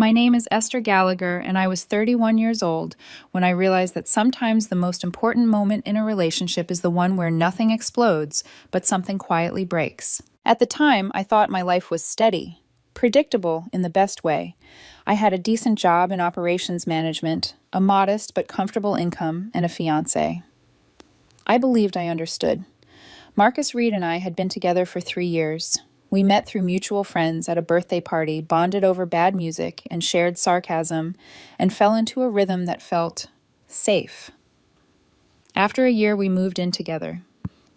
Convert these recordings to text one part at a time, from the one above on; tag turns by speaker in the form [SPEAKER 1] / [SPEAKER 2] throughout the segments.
[SPEAKER 1] My name is Esther Gallagher, and I was 31 years old when I realized that sometimes the most important moment in a relationship is the one where nothing explodes, but something quietly breaks. At the time, I thought my life was steady, predictable in the best way. I had a decent job in operations management, a modest but comfortable income, and a fiancé. I believed I understood. Marcus Reed and I had been together for 3 years. We met through mutual friends at a birthday party, bonded over bad music and shared sarcasm, and fell into a rhythm that felt safe. After a year, we moved in together.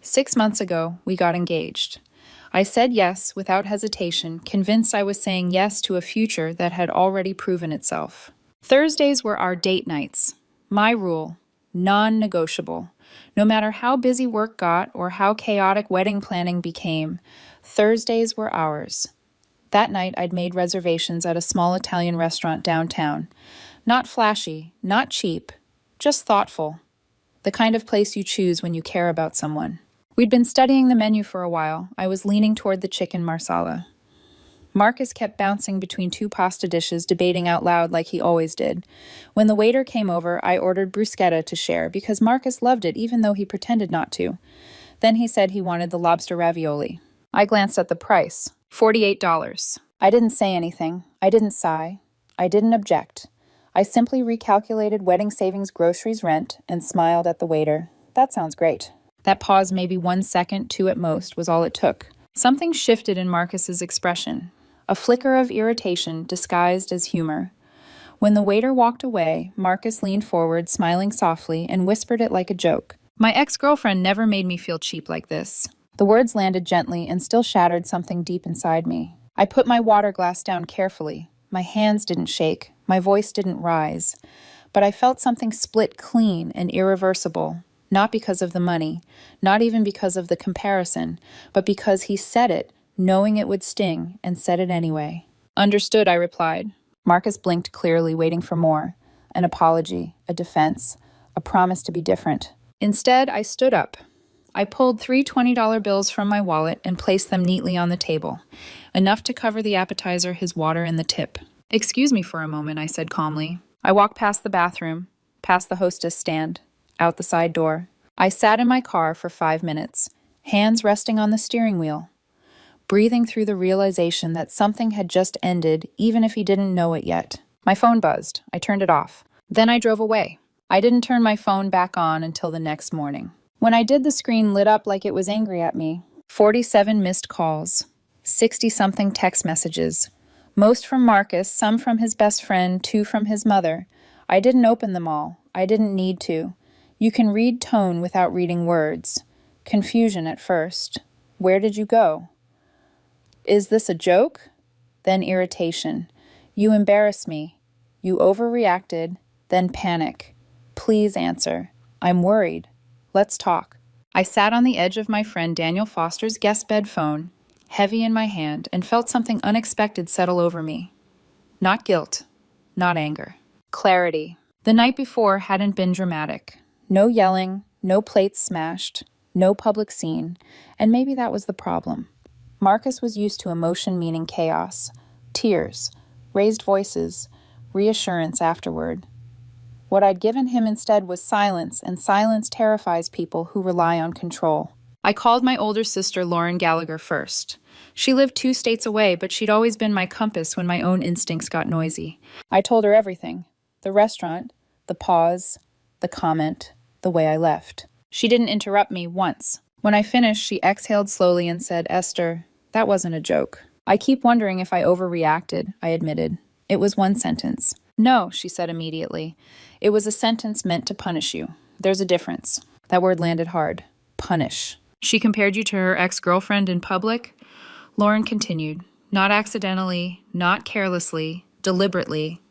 [SPEAKER 1] 6 months ago, we got engaged. I said yes without hesitation, convinced I was saying yes to a future that had already proven itself. Thursdays were our date nights. My rule, non-negotiable. No matter how busy work got or how chaotic wedding planning became, Thursdays were ours. That night, I'd made reservations at a small Italian restaurant downtown. Not flashy, not cheap, just thoughtful. The kind of place you choose when you care about someone. We'd been studying the menu for a while. I was leaning toward the chicken marsala. Marcus kept bouncing between 2 pasta dishes, debating out loud like he always did. When the waiter came over, I ordered bruschetta to share because Marcus loved it even though he pretended not to. Then he said he wanted the lobster ravioli. I glanced at the price, $48. I didn't say anything. I didn't sigh. I didn't object. I simply recalculated wedding savings, groceries, rent, and smiled at the waiter. That sounds great. That pause, maybe 1 second, 2 at most, was all it took. Something shifted in Marcus's expression. A flicker of irritation disguised as humor. When the waiter walked away, Marcus leaned forward, smiling softly, and whispered it like a joke. My ex-girlfriend never made me feel cheap like this. The words landed gently and still shattered something deep inside me. I put my water glass down carefully. My hands didn't shake. My voice didn't rise. But I felt something split clean and irreversible. Not because of the money, not even because of the comparison, but because he said it, knowing it would sting, and said it anyway. Understood, I replied. Marcus blinked clearly, waiting for more. An apology, a defense, a promise to be different. Instead, I stood up. I pulled 3 $20 bills from my wallet and placed them neatly on the table, enough to cover the appetizer, his water, and the tip. Excuse me for a moment, I said calmly. I walked past the bathroom, past the hostess stand, out the side door. I sat in my car for 5 minutes, hands resting on the steering wheel, breathing through the realization that something had just ended, even if he didn't know it yet. My phone buzzed. I turned it off. Then I drove away. I didn't turn my phone back on until the next morning. When I did, the screen lit up like it was angry at me. 47 missed calls, 60-something text messages, most from Marcus, some from his best friend, 2 from his mother. I didn't open them all. I didn't need to. You can read tone without reading words. Confusion at first. Where did you go? Is this a joke? Then irritation. You embarrass me. You overreacted. Then panic. Please answer. I'm worried. Let's talk. I sat on the edge of my friend Daniel Foster's guest bed phone, heavy in my hand, and felt something unexpected settle over me. Not guilt. Not anger. Clarity. The night before hadn't been dramatic. No yelling, no plates smashed, no public scene, and maybe that was the problem. Marcus was used to emotion meaning chaos, tears, raised voices, reassurance afterward. What I'd given him instead was silence, and silence terrifies people who rely on control. I called my older sister Lauren Gallagher first. She lived 2 states away, but she'd always been my compass when my own instincts got noisy. I told her everything. The restaurant, the pause, the comment, the way I left. She didn't interrupt me once. When I finished, she exhaled slowly and said, Esther, that wasn't a joke. I keep wondering if I overreacted, I admitted. It was 1 sentence. No, she said immediately. It was a sentence meant to punish you. There's a difference. That word landed hard. Punish. She compared you to her ex-girlfriend in public? Lauren continued. Not accidentally, not carelessly, deliberately.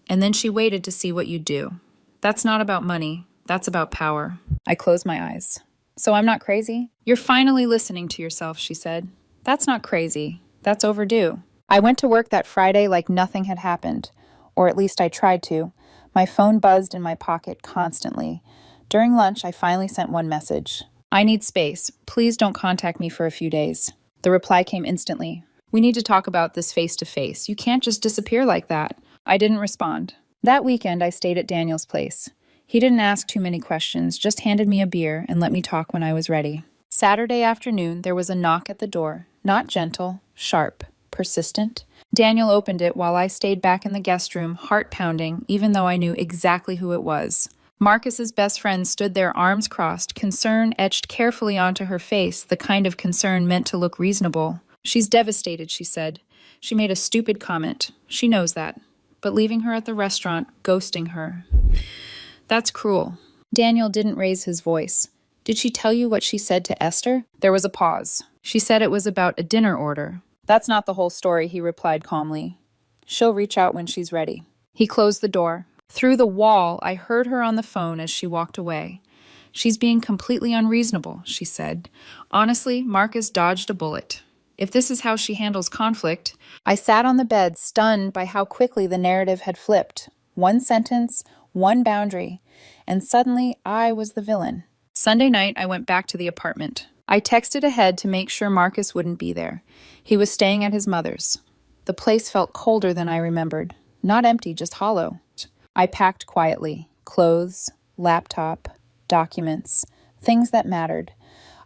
[SPEAKER 1] And then she waited to see what you'd do. That's not about money. That's about power. I closed my eyes. So I'm not crazy? You're finally listening to yourself, she said. That's not crazy. That's overdue. I went to work that Friday like nothing had happened. Or at least I tried to. My phone buzzed in my pocket constantly. During lunch, I finally sent one message. I need space. Please don't contact me for a few days. The reply came instantly. We need to talk about this face to face. You can't just disappear like that. I didn't respond. That weekend, I stayed at Daniel's place. He didn't ask too many questions, just handed me a beer and let me talk when I was ready. Saturday afternoon, there was a knock at the door. Not gentle, sharp, persistent. Daniel opened it while I stayed back in the guest room, heart pounding, even though I knew exactly who it was. Marcus's best friend stood there, arms crossed, concern etched carefully onto her face, the kind of concern meant to look reasonable. She's devastated, she said. She made a stupid comment. She knows that. But leaving her at the restaurant, ghosting her. That's cruel. Daniel didn't raise his voice. Did she tell you what she said to Esther? There was a pause. She said it was about a dinner order. That's not the whole story, he replied calmly. She'll reach out when she's ready. He closed the door. Through the wall, I heard her on the phone as she walked away. She's being completely unreasonable, she said. Honestly, Marcus dodged a bullet. If this is how she handles conflict, I sat on the bed, stunned by how quickly the narrative had flipped. One sentence, one boundary, and suddenly I was the villain. Sunday night, I went back to the apartment. I texted ahead to make sure Marcus wouldn't be there. He was staying at his mother's. The place felt colder than I remembered. Not empty, just hollow. I packed quietly. Clothes, laptop, documents, things that mattered.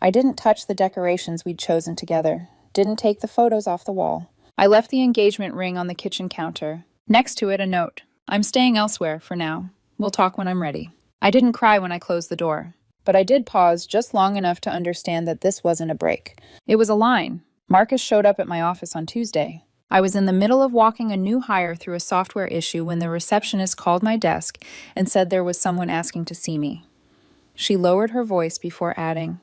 [SPEAKER 1] I didn't touch the decorations we'd chosen together. Didn't take the photos off the wall. I left the engagement ring on the kitchen counter. Next to it, a note. I'm staying elsewhere for now. We'll talk when I'm ready. I didn't cry when I closed the door, but I did pause just long enough to understand that this wasn't a break. It was a line. Marcus showed up at my office on Tuesday. I was in the middle of walking a new hire through a software issue when the receptionist called my desk and said there was someone asking to see me. She lowered her voice before adding,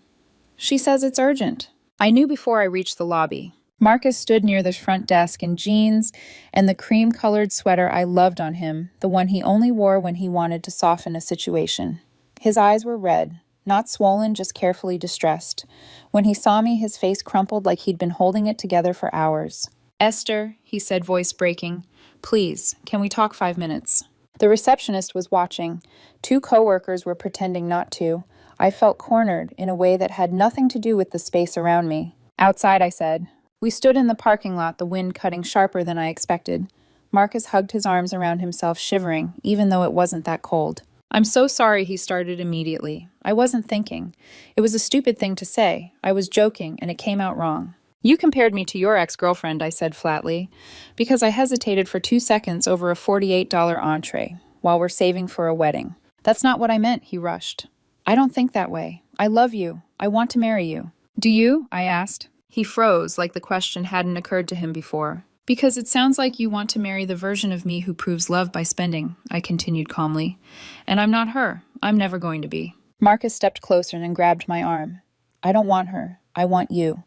[SPEAKER 1] "She says it's urgent." I knew before I reached the lobby. Marcus stood near the front desk in jeans and the cream-colored sweater I loved on him, the one he only wore when he wanted to soften a situation. His eyes were red, not swollen, just carefully distressed. When he saw me, his face crumpled like he'd been holding it together for hours. "Esther," he said, voice breaking, "please, can we talk 5 minutes?" The receptionist was watching. 2 coworkers were pretending not to. I felt cornered in a way that had nothing to do with the space around me. "Outside," I said. We stood in the parking lot, the wind cutting sharper than I expected. Marcus hugged his arms around himself, shivering, even though it wasn't that cold. "I'm so sorry," he started immediately. I wasn't thinking. It was a stupid thing to say. I was joking, and it came out wrong. "You compared me to your ex-girlfriend," I said flatly, because I hesitated for 2 seconds over a $48 entree, while we're saving for a wedding. "That's not what I meant," he rushed. "I don't think that way. I love you. I want to marry you." "Do you?" I asked. He froze, like the question hadn't occurred to him before. "Because it sounds like you want to marry the version of me who proves love by spending," I continued calmly. "And I'm not her. I'm never going to be." Marcus stepped closer and grabbed my arm. "I don't want her. I want you."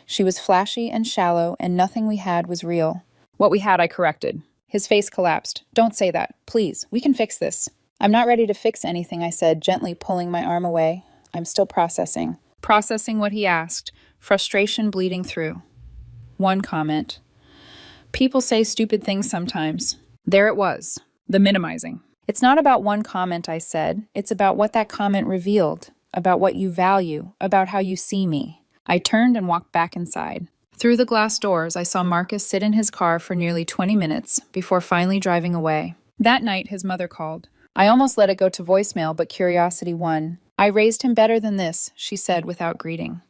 [SPEAKER 1] She was flashy and shallow, and nothing we had was real. "What we had, I corrected." His face collapsed. "Don't say that. Please, we can fix this." "I'm not ready to fix anything," I said, gently pulling my arm away. "I'm still processing." Processing what he asked, frustration bleeding through. One comment. "People say stupid things sometimes." There it was, the minimizing. "It's not about one comment," I said. "It's about what that comment revealed, about what you value, about how you see me." I turned and walked back inside. Through the glass doors, I saw Marcus sit in his car for nearly 20 minutes before finally driving away. That night, his mother called. I almost let it go to voicemail, but curiosity won. "I raised him better than this," she said without greeting.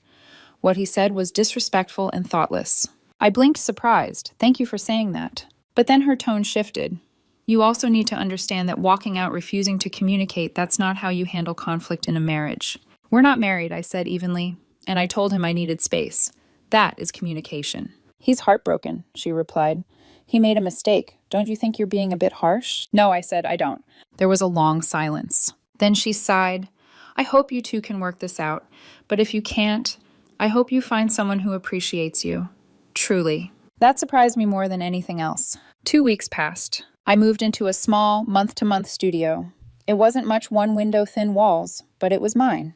[SPEAKER 1] What he said was disrespectful and thoughtless. I blinked, surprised. "Thank you for saying that." But then her tone shifted. "You also need to understand that walking out refusing to communicate, that's not how you handle conflict in a marriage." "We're not married," I said evenly, and I told him I needed space. That is communication. "He's heartbroken," she replied. "He made a mistake. Don't you think you're being a bit harsh?" "No," I said, "I don't." There was a long silence. Then she sighed. "I hope you two can work this out, but if you can't, I hope you find someone who appreciates you. Truly." That surprised me more than anything else. 2 weeks passed. I moved into a small, month-to-month studio. It wasn't much one-window thin walls, but it was mine.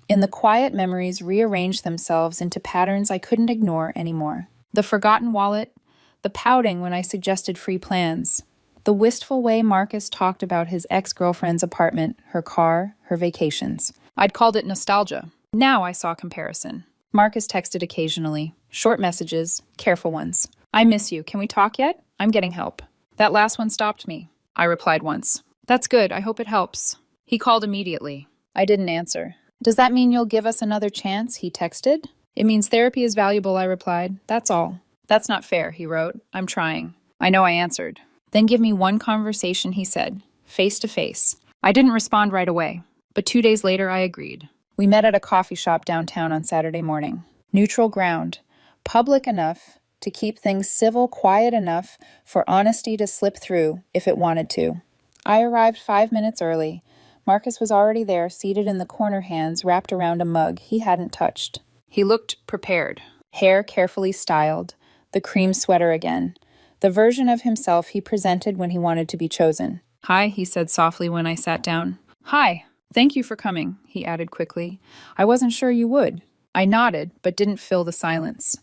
[SPEAKER 1] In the quiet, memories rearranged themselves into patterns I couldn't ignore anymore. The forgotten wallet, the pouting when I suggested free plans, the wistful way Marcus talked about his ex-girlfriend's apartment, her car, her vacations. I'd called it nostalgia. Now I saw comparison. Marcus texted occasionally. Short messages, careful ones. "I miss you. Can we talk yet? I'm getting help." That last one stopped me, I replied once. That's good. I hope it helps. He called immediately. I didn't answer. Does that mean you'll give us another chance? He texted. It means therapy is valuable, I replied. That's all. That's not fair, he wrote. I'm trying. I know, I answered. Then give me one conversation, he said, face to face. I didn't respond right away, but 2 days later I agreed. We met at a coffee shop downtown on Saturday morning. Neutral ground, public enough to keep things civil, quiet enough for honesty to slip through if it wanted to. I arrived 5 minutes early. Marcus was already there, seated in the corner, hands wrapped around a mug he hadn't touched. He looked prepared, hair carefully styled, the cream sweater again, the version of himself he presented when he wanted to be chosen. Hi, he said softly when I sat down. Hi, thank you for coming, he added quickly. I wasn't sure you would. I nodded, but didn't fill the silence.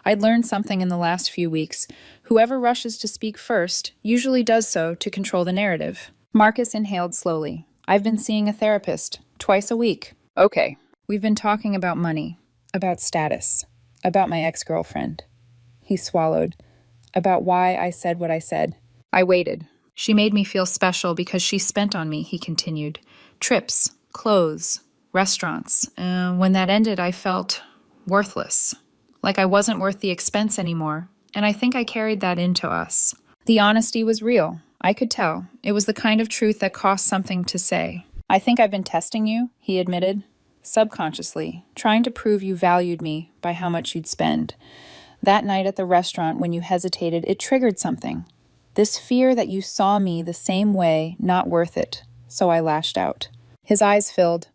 [SPEAKER 1] I'd learned something in the last few weeks. Whoever rushes to speak first usually does so to control the narrative. Marcus inhaled slowly. I've been seeing a therapist, twice a week. Okay. We've been talking about money, about status, about my ex-girlfriend. He swallowed. About why I said what I said. I waited. She made me feel special because she spent on me, he continued. Trips, clothes, restaurants. When that ended, I felt worthless. Like I wasn't worth the expense anymore. And I think I carried that into us. The honesty was real. I could tell. It was the kind of truth that cost something to say. I think I've been testing you, he admitted. Subconsciously, trying to prove you valued me by how much you'd spend. That night at the restaurant when you hesitated, it triggered something. This fear that you saw me the same way, not worth it. So I lashed out. His eyes filled.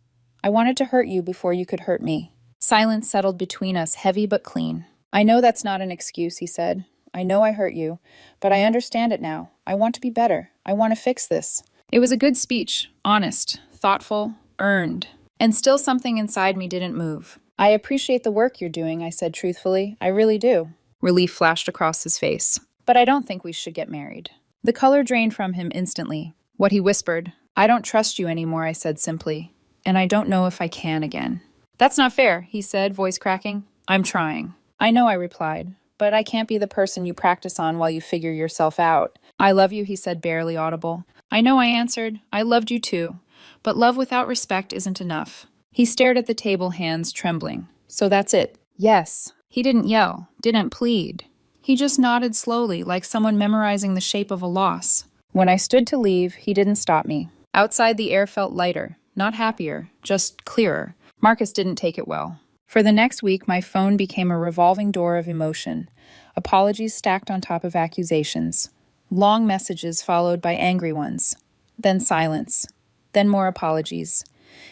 [SPEAKER 1] I wanted to hurt you before you could hurt me. Silence settled between us, heavy but clean. I know that's not an excuse, he said. I know I hurt you, but I understand it now. I want to be better. I want to fix this. It was a good speech, honest, thoughtful, earned. And still something inside me didn't move. I appreciate the work you're doing, I said truthfully. I really do. Relief flashed across his face. But I don't think we should get married. The color drained from him instantly. What he whispered. I don't trust you anymore, I said simply. And I don't know if I can again. That's not fair, he said, voice cracking. I'm trying. I know, I replied. But I can't be the person you practice on while you figure yourself out. I love you, he said, barely audible. I know, I answered. I loved you too. But love without respect isn't enough. He stared at the table, hands trembling. So that's it. Yes. He didn't yell, didn't plead. He just nodded slowly, like someone memorizing the shape of a loss. When I stood to leave, he didn't stop me. Outside, the air felt lighter, not happier, just clearer. Marcus didn't take it well. For the next week, my phone became a revolving door of emotion. Apologies stacked on top of accusations. Long messages followed by angry ones. Then silence. Then more apologies.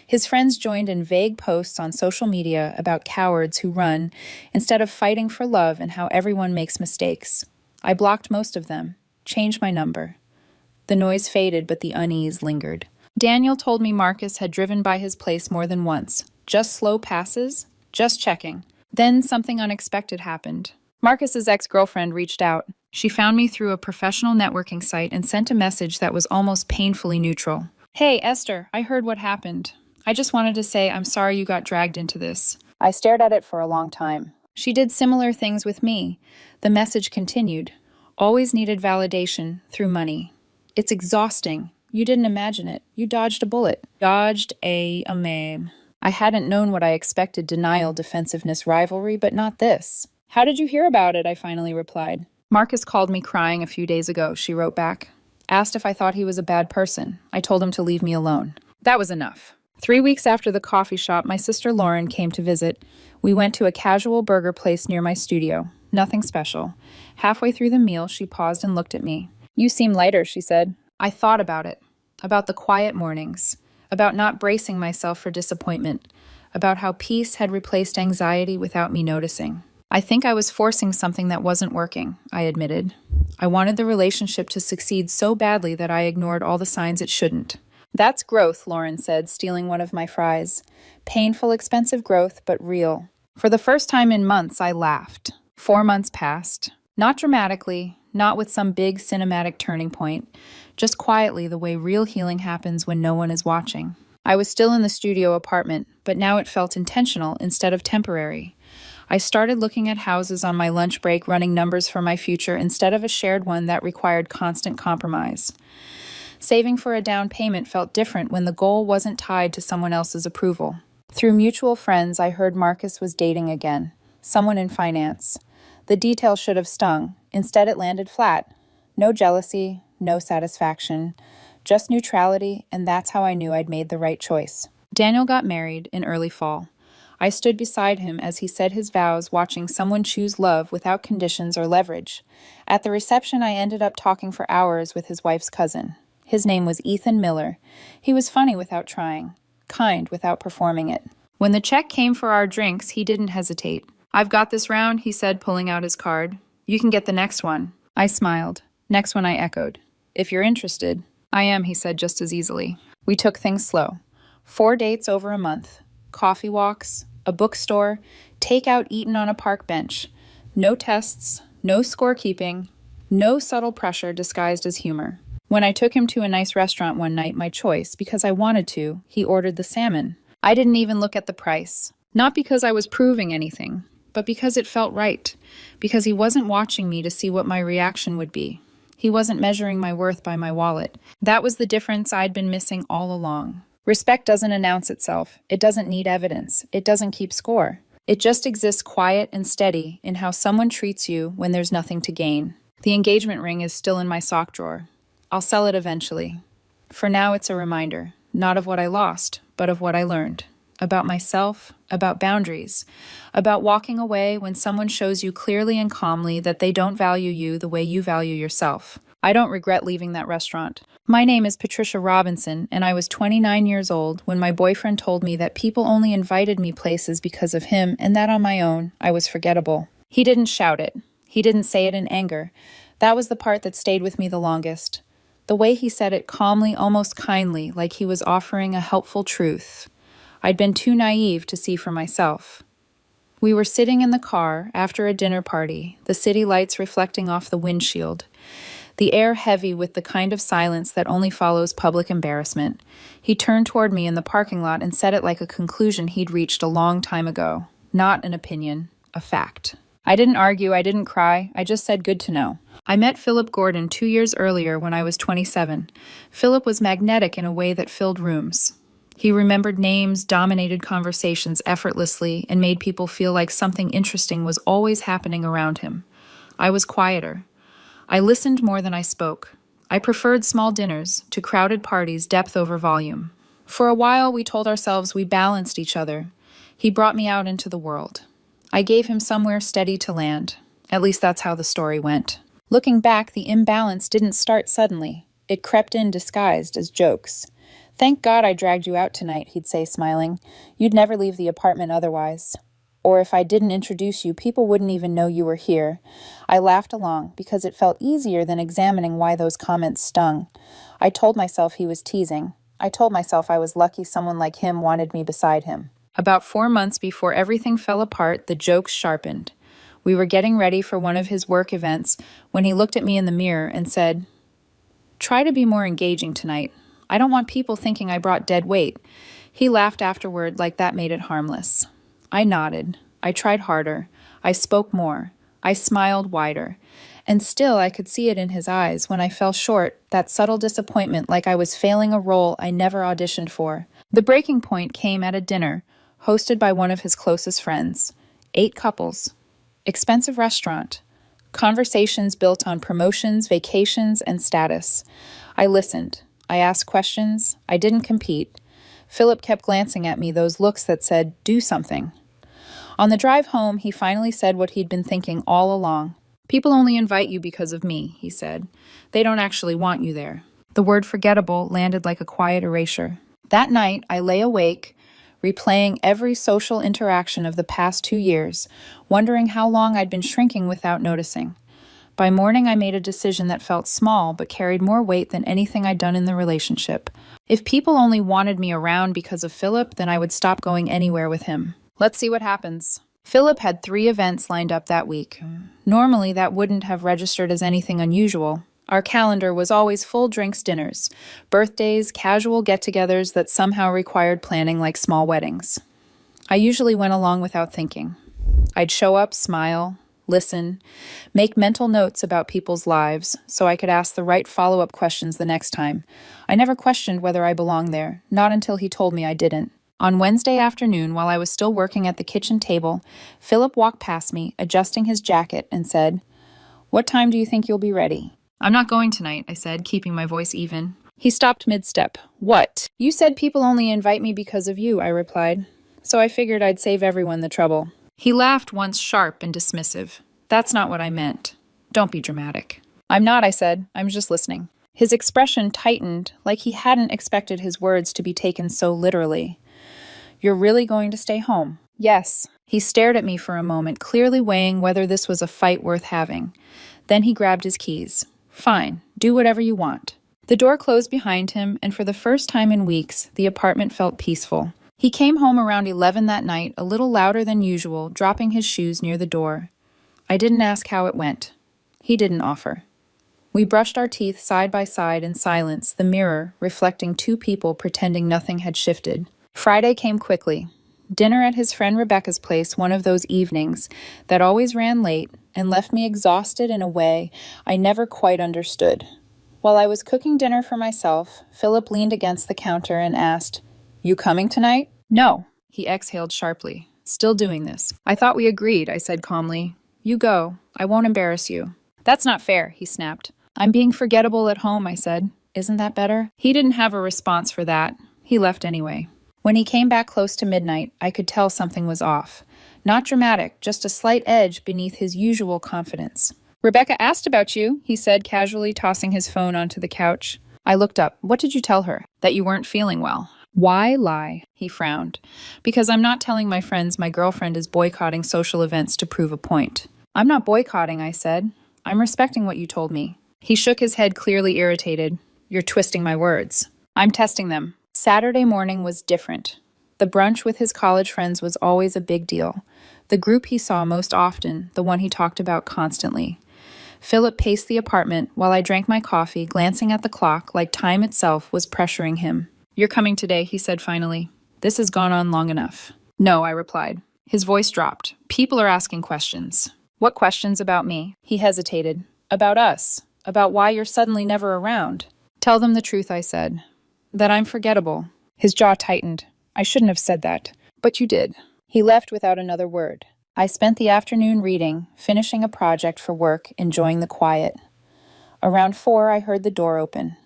[SPEAKER 1] His friends joined in vague posts on social media about cowards who run instead of fighting for love and how everyone makes mistakes. I blocked most of them, changed my number. The noise faded, but the unease lingered. Daniel told me Marcus had driven by his place more than once. Just slow passes, just checking. Then something unexpected happened. Marcus's ex-girlfriend reached out. She found me through a professional networking site and sent a message that was almost painfully neutral. Hey, Esther, I heard what happened. I just wanted to say I'm sorry you got dragged into this. I stared at it for a long time. She did similar things with me. The message continued. Always needed validation through money. It's exhausting. You didn't imagine it. You dodged a bullet. Dodged a meme. I hadn't known what I expected, denial, defensiveness, rivalry, but not this. How did you hear about it? I finally replied. Marcus called me crying a few days ago, she wrote back. Asked if I thought he was a bad person. I told him to leave me alone. That was enough. 3 weeks after the coffee shop, my sister Lauren came to visit. We went to a casual burger place near my studio. Nothing special. Halfway through the meal, she paused and looked at me. You seem lighter, she said. I thought about it. About the quiet mornings. About not bracing myself for disappointment. About how peace had replaced anxiety without me noticing. I think I was forcing something that wasn't working, I admitted. I wanted the relationship to succeed so badly that I ignored all the signs it shouldn't. That's growth, Lauren said, stealing one of my fries. Painful, expensive growth, but real. For the first time in months, I laughed. 4 months passed. Not dramatically, not with some big cinematic turning point, just quietly the way real healing happens when no one is watching. I was still in the studio apartment, but now it felt intentional instead of temporary. I started looking at houses on my lunch break, running numbers for my future instead of a shared one that required constant compromise. Saving for a down payment felt different when the goal wasn't tied to someone else's approval. Through mutual friends, I heard Marcus was dating again, someone in finance. The detail should have stung. Instead, it landed flat. No jealousy, no satisfaction, just neutrality, and that's how I knew I'd made the right choice. Daniel got married in early fall. I stood beside him as he said his vows, watching someone choose love without conditions or leverage. At the reception, I ended up talking for hours with his wife's cousin. His name was Ethan Miller. He was funny without trying, kind without performing it. When the check came for our drinks, he didn't hesitate. "I've got this round," he said, pulling out his card. "You can get the next one." I smiled. "Next one," I echoed. "If you're interested." "I am," he said just as easily. We took things slow. 4 dates over a month. Coffee walks, a bookstore, takeout eaten on a park bench. No tests, no scorekeeping, no subtle pressure disguised as humor. When I took him to a nice restaurant one night, my choice, because I wanted to, he ordered the salmon. I didn't even look at the price. Not because I was proving anything, but because it felt right. Because he wasn't watching me to see what my reaction would be. He wasn't measuring my worth by my wallet. That was the difference I'd been missing all along. Respect doesn't announce itself. It doesn't need evidence. It doesn't keep score. It just exists quiet and steady in how someone treats you when there's nothing to gain. The engagement ring is still in my sock drawer. I'll sell it eventually. For now, it's a reminder, not of what I lost, but of what I learned. About myself, about boundaries, about walking away when someone shows you clearly and calmly that they don't value you the way you value yourself. I don't regret leaving that restaurant. My name is Patricia Robinson, and I was 29 years old when my boyfriend told me that people only invited me places because of him and that on my own, I was forgettable. He didn't shout it. He didn't say it in anger. That was the part that stayed with me the longest. The way he said it calmly, almost kindly, like he was offering a helpful truth. I'd been too naive to see for myself. We were sitting in the car after a dinner party, the city lights reflecting off the windshield, the air heavy with the kind of silence that only follows public embarrassment. He turned toward me in the parking lot and said it like a conclusion he'd reached a long time ago. Not an opinion, a fact. I didn't argue, I didn't cry, I just said good to know. I met Philip Gordon 2 years earlier when I was 27. Philip was magnetic in a way that filled rooms. He remembered names, dominated conversations effortlessly, and made people feel like something interesting was always happening around him. I was quieter. I listened more than I spoke. I preferred small dinners to crowded parties, depth over volume. For a while, we told ourselves we balanced each other. He brought me out into the world. I gave him somewhere steady to land. At least that's how the story went. Looking back, the imbalance didn't start suddenly. It crept in disguised as jokes. "Thank God I dragged you out tonight," he'd say, smiling. "You'd never leave the apartment otherwise. Or if I didn't introduce you, people wouldn't even know you were here." I laughed along because it felt easier than examining why those comments stung. I told myself he was teasing. I told myself I was lucky someone like him wanted me beside him. About 4 months before everything fell apart, the jokes sharpened. We were getting ready for one of his work events when he looked at me in the mirror and said, "Try to be more engaging tonight. I don't want people thinking I brought dead weight." He laughed afterward like that made it harmless. I nodded. I tried harder. I spoke more. I smiled wider. And still I could see it in his eyes when I fell short, that subtle disappointment like I was failing a role I never auditioned for. The breaking point came at a dinner hosted by one of his closest friends. 8 couples. Expensive restaurant. Conversations built on promotions, vacations, and status. I listened. I asked questions. I didn't compete. Philip kept glancing at me, those looks that said, "Do something." On the drive home, he finally said what he'd been thinking all along. "People only invite you because of me," he said. "They don't actually want you there." The word forgettable landed like a quiet erasure. That night, I lay awake, replaying every social interaction of the past 2 years, wondering how long I'd been shrinking without noticing. By morning, I made a decision that felt small but carried more weight than anything I'd done in the relationship. If people only wanted me around because of Philip, then I would stop going anywhere with him. Let's see what happens. Philip had 3 events lined up that week. Normally, that wouldn't have registered as anything unusual. Our calendar was always full drinks dinners, birthdays, casual get-togethers that somehow required planning like small weddings. I usually went along without thinking. I'd show up, smile, listen, make mental notes about people's lives so I could ask the right follow-up questions the next time. I never questioned whether I belonged there, not until he told me I didn't. On Wednesday afternoon, while I was still working at the kitchen table, Philip walked past me, adjusting his jacket, and said, "What time do you think you'll be ready?" "I'm not going tonight," I said, keeping my voice even. He stopped mid-step. "What?" "You said people only invite me because of you," I replied. "So I figured I'd save everyone the trouble." He laughed once, sharp and dismissive. "That's not what I meant. Don't be dramatic." "I'm not," I said. "I'm just listening." His expression tightened, like he hadn't expected his words to be taken so literally. "You're really going to stay home?" "Yes." He stared at me for a moment, clearly weighing whether this was a fight worth having. Then he grabbed his keys. "Fine, do whatever you want." The door closed behind him, and for the first time in weeks, the apartment felt peaceful. He came home around 11 that night, a little louder than usual, dropping his shoes near the door. I didn't ask how it went. He didn't offer. We brushed our teeth side by side in silence, the mirror reflecting two people pretending nothing had shifted. Friday came quickly. Dinner at his friend Rebecca's place, one of those evenings that always ran late and left me exhausted in a way I never quite understood. While I was cooking dinner for myself, Philip leaned against the counter and asked, "You coming tonight?" "No." He exhaled sharply. "Still doing this." "I thought we agreed," I said calmly. "You go. I won't embarrass you." "That's not fair," he snapped. "I'm being forgettable at home," I said. "Isn't that better?" He didn't have a response for that. He left anyway. When he came back close to midnight, I could tell something was off. Not dramatic, just a slight edge beneath his usual confidence. "Rebecca asked about you," he said, casually tossing his phone onto the couch. I looked up. "What did you tell her?" "That you weren't feeling well." "Why lie?" He frowned. "Because I'm not telling my friends my girlfriend is boycotting social events to prove a point." "I'm not boycotting," I said. "I'm respecting what you told me." He shook his head, clearly irritated. "You're twisting my words." "I'm testing them." Saturday morning was different. The brunch with his college friends was always a big deal. The group he saw most often, the one he talked about constantly. Philip paced the apartment while I drank my coffee, glancing at the clock like time itself was pressuring him. "You're coming today," he said finally. "This has gone on long enough." "No," I replied. His voice dropped. "People are asking questions." "What questions about me?" He hesitated. "About us. About why you're suddenly never around." "Tell them the truth," I said. "That I'm forgettable." His jaw tightened. "I shouldn't have said that." "But you did." He left without another word. I spent the afternoon reading, finishing a project for work, enjoying the quiet. Around 4, I heard the door open.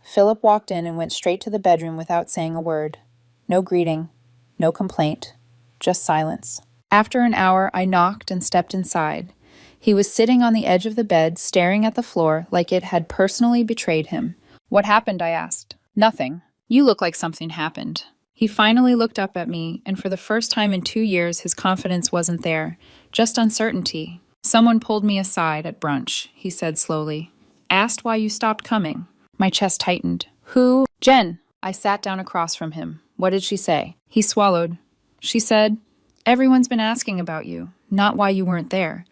[SPEAKER 1] Philip walked in and went straight to the bedroom without saying a word. No greeting, no complaint, just silence. After an hour, I knocked and stepped inside. He was sitting on the edge of the bed, staring at the floor like it had personally betrayed him. "What happened?" I asked. "Nothing. You look like something happened." He finally looked up at me, and for the first time in 2 years, his confidence wasn't there, just uncertainty. "Someone pulled me aside at brunch," he said slowly. "Asked why you stopped coming." My chest tightened. "Who?" "Jen." I sat down across from him. "What did she say?" He swallowed. "She said, everyone's been asking about you, not why you weren't there.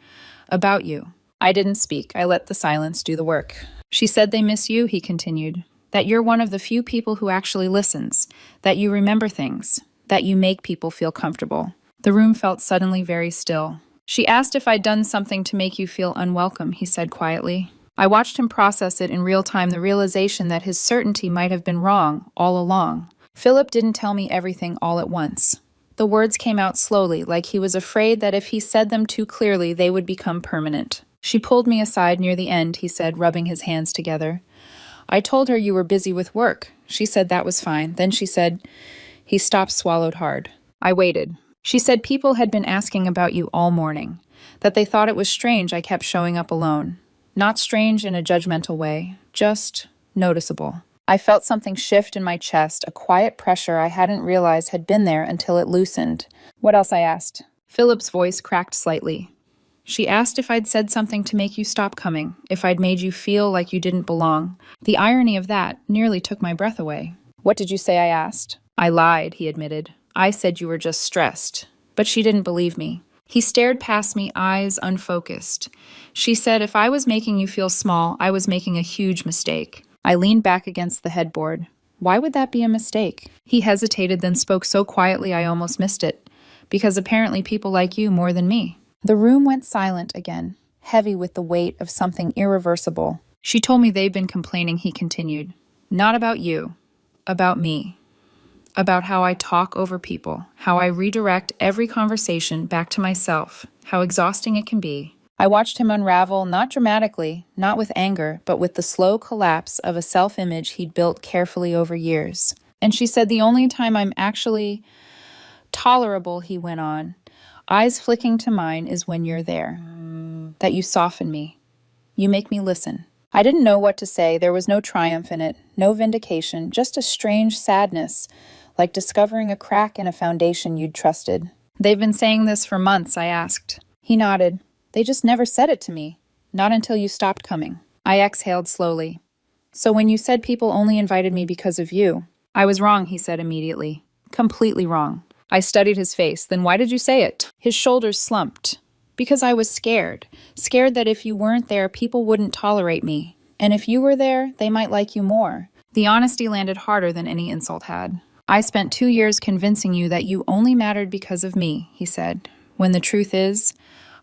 [SPEAKER 1] About you." I didn't speak. I let the silence do the work. "She said they miss you," he continued. "That you're one of the few people who actually listens, that you remember things, that you make people feel comfortable." The room felt suddenly very still. "She asked if I'd done something to make you feel unwelcome," he said quietly. I watched him process it in real time, the realization that his certainty might have been wrong all along. Philip didn't tell me everything all at once. The words came out slowly, like he was afraid that if he said them too clearly, they would become permanent. "She pulled me aside near the end," he said, rubbing his hands together. "I told her you were busy with work. She said that was fine. Then she said..." He stopped, swallowed hard. I waited. "She said people had been asking about you all morning, that they thought it was strange I kept showing up alone. Not strange in a judgmental way, just noticeable." I felt something shift in my chest, a quiet pressure I hadn't realized had been there until it loosened. "What else?" I asked. Philip's voice cracked slightly. "She asked if I'd said something to make you stop coming, if I'd made you feel like you didn't belong. The irony of that nearly took my breath away." "What did you say?" I asked. "I lied," he admitted. "I said you were just stressed." But she didn't believe me. He stared past me, eyes unfocused. "She said if I was making you feel small, I was making a huge mistake." I leaned back against the headboard. "Why would that be a mistake?" He hesitated, then spoke so quietly I almost missed it. "Because apparently people like you more than me." The room went silent again, heavy with the weight of something irreversible. She told me they've been complaining, he continued. Not about you, about me. About how I talk over people, how I redirect every conversation back to myself, how exhausting it can be. I watched him unravel, not dramatically, not with anger, but with the slow collapse of a self-image he'd built carefully over years. And she said, the only time I'm actually tolerable, he went on, eyes flicking to mine, is when you're there. That you soften me. You make me listen. I didn't know what to say. There was no triumph in it, no vindication, just a strange sadness, like discovering a crack in a foundation you'd trusted. They've been saying this for months, I asked. He nodded. They just never said it to me. Not until you stopped coming. I exhaled slowly. So when you said people only invited me because of you, I was wrong, he said immediately. Completely wrong. I studied his face. Then why did you say it? His shoulders slumped. Because I was scared. Scared that if you weren't there, people wouldn't tolerate me. And if you were there, they might like you more. The honesty landed harder than any insult had. I spent 2 years convincing you that you only mattered because of me, he said. When the truth is,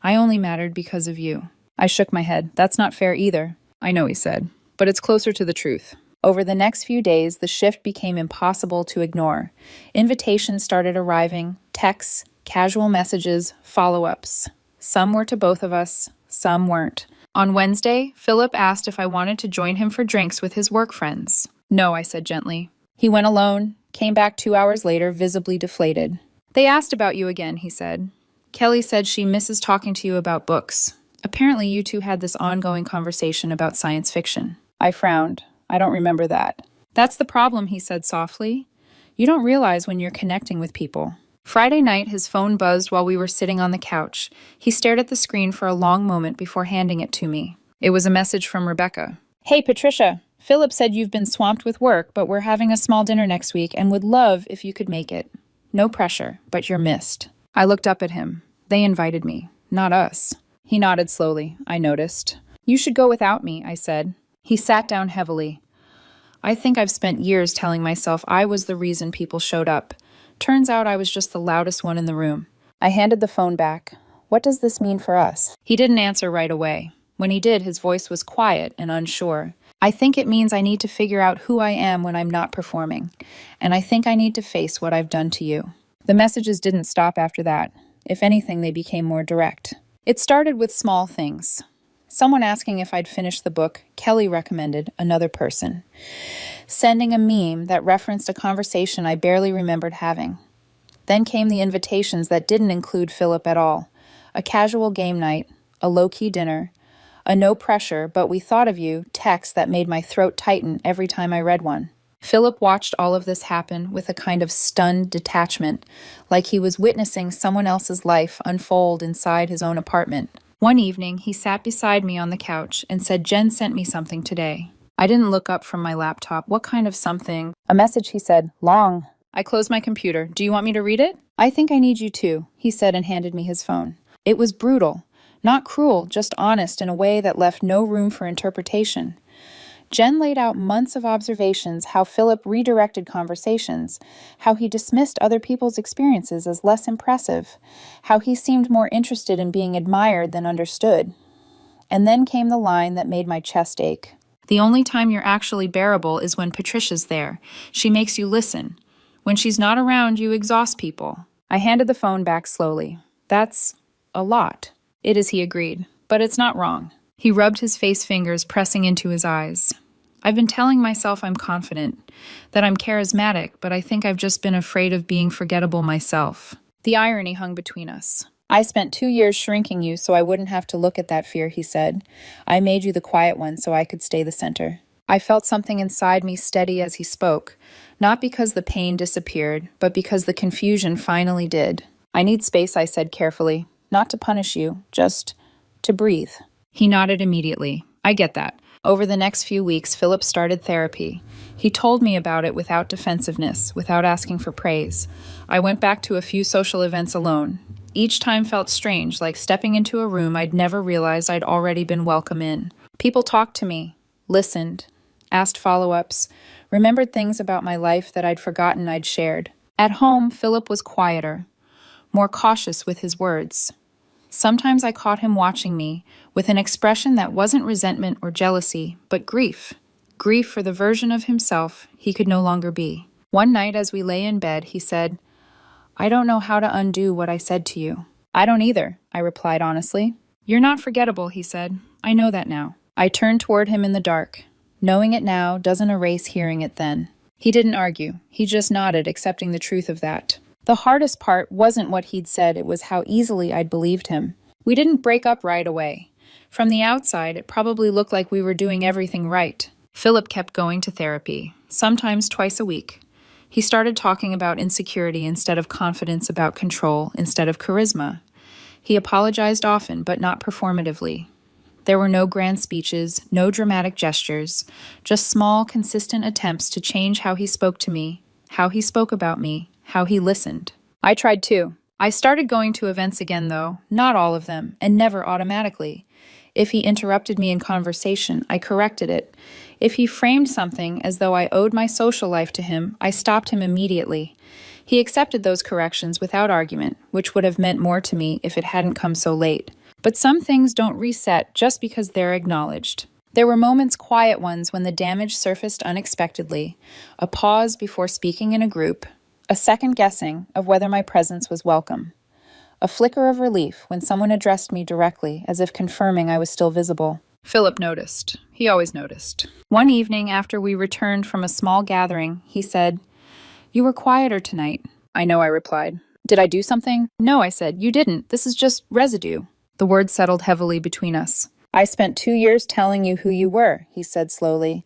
[SPEAKER 1] I only mattered because of you. I shook my head. That's not fair either. I know, he said, but it's closer to the truth. Over the next few days, the shift became impossible to ignore. Invitations started arriving, texts, casual messages, follow-ups. Some were to both of us, some weren't. On Wednesday, Philip asked if I wanted to join him for drinks with his work friends. No, I said gently. He went alone, came back 2 hours later, visibly deflated. They asked about you again, he said. Kelly said she misses talking to you about books. Apparently you two had this ongoing conversation about science fiction. I frowned. I don't remember that. That's the problem, he said softly. You don't realize when you're connecting with people. Friday night, his phone buzzed while we were sitting on the couch. He stared at the screen for a long moment before handing it to me. It was a message from Rebecca. Hey, Patricia. Philip said you've been swamped with work, but we're having a small dinner next week and would love if you could make it. No pressure, but you're missed. I looked up at him. They invited me, not us. He nodded slowly, I noticed. You should go without me, I said. He sat down heavily. I think I've spent years telling myself I was the reason people showed up. Turns out I was just the loudest one in the room. I handed the phone back. What does this mean for us? He didn't answer right away. When he did, his voice was quiet and unsure. I think it means I need to figure out who I am when I'm not performing. And I think I need to face what I've done to you. The messages didn't stop after that. If anything, they became more direct. It started with small things. Someone asking if I'd finished the book Kelly recommended another person. Sending a meme that referenced a conversation I barely remembered having. Then came the invitations that didn't include Philip at all. A casual game night, a low-key dinner, a no pressure, but we thought of you text that made my throat tighten every time I read one. Philip watched all of this happen with a kind of stunned detachment, like he was witnessing someone else's life unfold inside his own apartment. One evening, he sat beside me on the couch and said, Jen sent me something today. I didn't look up from my laptop. What kind of something? A message, he said. Long. I closed my computer. Do you want me to read it? I think I need you to, he said and handed me his phone. It was brutal. Not cruel, just honest in a way that left no room for interpretation. Jen laid out months of observations, how Philip redirected conversations, how he dismissed other people's experiences as less impressive, how he seemed more interested in being admired than understood. And then came the line that made my chest ache. The only time you're actually bearable is when Patricia's there. She makes you listen. When she's not around, you exhaust people. I handed the phone back slowly. That's a lot. It is, he agreed, but it's not wrong. He rubbed his face fingers, pressing into his eyes. I've been telling myself I'm confident, that I'm charismatic, but I think I've just been afraid of being forgettable myself. The irony hung between us. I spent 2 years shrinking you so I wouldn't have to look at that fear, he said. I made you the quiet one so I could stay the center. I felt something inside me steady as he spoke, not because the pain disappeared, but because the confusion finally did. I need space, I said carefully, not to punish you, just to breathe. He nodded immediately. I get that. Over the next few weeks, Philip started therapy. He told me about it without defensiveness, without asking for praise. I went back to a few social events alone. Each time felt strange, like stepping into a room I'd never realized I'd already been welcome in. People talked to me, listened, asked follow-ups, remembered things about my life that I'd forgotten I'd shared. At home, Philip was quieter, more cautious with his words. Sometimes I caught him watching me with an expression that wasn't resentment or jealousy, but grief. Grief for the version of himself he could no longer be. One night as we lay in bed, he said, "I don't know how to undo what I said to you." "I don't either," I replied honestly. "You're not forgettable," he said. "I know that now." I turned toward him in the dark. Knowing it now doesn't erase hearing it then. He didn't argue. He just nodded, accepting the truth of that. The hardest part wasn't what he'd said, it was how easily I'd believed him. We didn't break up right away. From the outside, it probably looked like we were doing everything right. Philip kept going to therapy, sometimes twice a week. He started talking about insecurity instead of confidence, about control instead of charisma. He apologized often, but not performatively. There were no grand speeches, no dramatic gestures, just small, consistent attempts to change how he spoke to me, how he spoke about me, how he listened. I tried too. I started going to events again, though, not all of them, and never automatically. If he interrupted me in conversation, I corrected it. If he framed something as though I owed my social life to him, I stopped him immediately. He accepted those corrections without argument, which would have meant more to me if it hadn't come so late. But some things don't reset just because they're acknowledged. There were moments, quiet ones, when the damage surfaced unexpectedly, a pause before speaking in a group, a second guessing of whether my presence was welcome, a flicker of relief when someone addressed me directly as if confirming I was still visible. Philip noticed. He always noticed. One evening after we returned from a small gathering, he said, "You were quieter tonight." "I know," I replied. "Did I do something?" "No," I said. "You didn't. This is just residue." The words settled heavily between us. "I spent 2 years telling you who you were," he said slowly,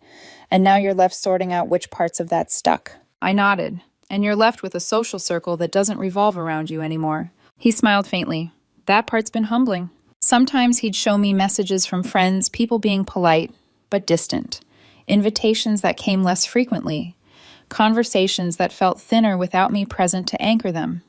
[SPEAKER 1] "and now you're left sorting out which parts of that stuck." I nodded. "And you're left with a social circle that doesn't revolve around you anymore." He smiled faintly. "That part's been humbling." Sometimes he'd show me messages from friends, people being polite, but distant. Invitations that came less frequently. Conversations that felt thinner without me present to anchor them.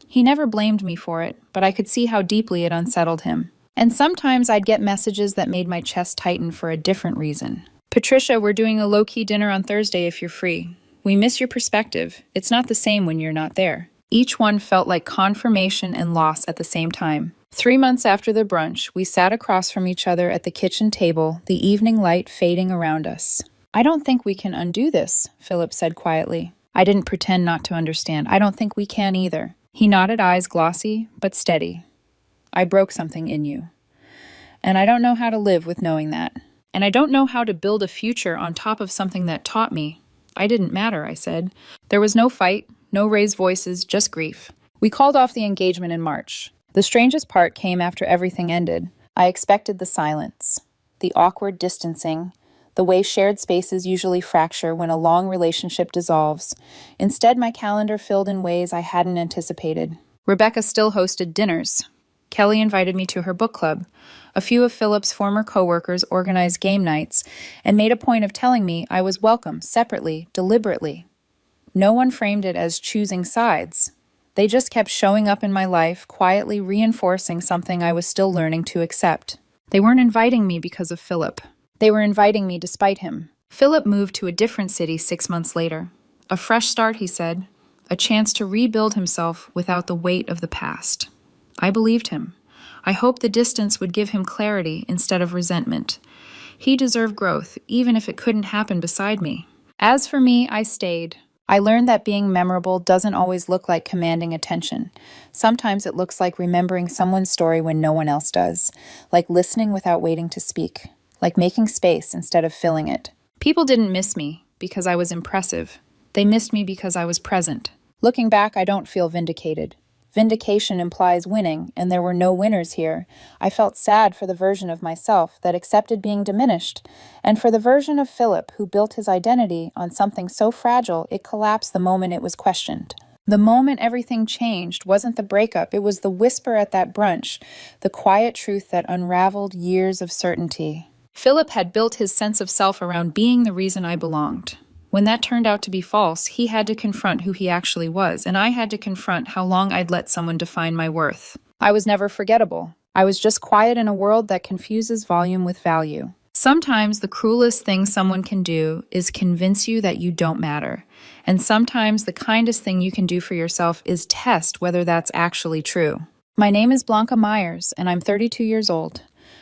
[SPEAKER 1] He never blamed me for it, but I could see how deeply it unsettled him. And sometimes I'd get messages that made my chest tighten for a different reason. "Patricia, we're doing a low-key dinner on Thursday if you're free. We miss your perspective. It's not the same when you're not there." Each one felt like confirmation and loss at the same time. 3 months after the brunch, we sat across from each other at the kitchen table, the evening light fading around us. "I don't think we can undo this," Philip said quietly. I didn't pretend not to understand. "I don't think we can either." He nodded, eyes glossy, but steady. "I broke something in you. And I don't know how to live with knowing that. And I don't know how to build a future on top of something that taught me. I didn't matter," I said. There was no fight, no raised voices, just grief. We called off the engagement in March. The strangest part came after everything ended. I expected the silence, the awkward distancing, the way shared spaces usually fracture when a long relationship dissolves. Instead, my calendar filled in ways I hadn't anticipated. Rebecca still hosted dinners. Kelly invited me to her book club. A few of Philip's former coworkers organized game nights and made a point of telling me I was welcome separately, deliberately. No one framed it as choosing sides. They just kept showing up in my life, quietly reinforcing something I was still learning to accept. They weren't inviting me because of Philip. They were inviting me despite him. Philip moved to a different city 6 months later. A fresh start, he said. A chance to rebuild himself without the weight of the past. I believed him. I hoped the distance would give him clarity instead of resentment. He deserved growth, even if it couldn't happen beside me. As for me, I stayed. I learned that being memorable doesn't always look like commanding attention. Sometimes it looks like remembering someone's story when no one else does, like listening without waiting to speak, like making space instead of filling it. People didn't miss me because I was impressive. They missed me because I was present. Looking back, I don't feel vindicated. Vindication implies winning, and there were no winners here. I felt sad for the version of myself that accepted being diminished, and for the version of Philip who built his identity on something so fragile it collapsed the moment it was questioned. The moment everything changed wasn't the breakup, it was the whisper at that brunch, the quiet truth that unraveled years of certainty. Philip had built his sense of self around being the reason I belonged. When that turned out to be false, he had to confront who he actually was, and I had to confront how long I'd let someone define my worth. I was never forgettable. I was just quiet in a world that confuses volume with value. Sometimes the cruelest thing someone can do is convince you that you don't matter. And sometimes the kindest thing you can do for yourself is test whether that's actually true. My name is Blanca Myers, and I'm 32 years old.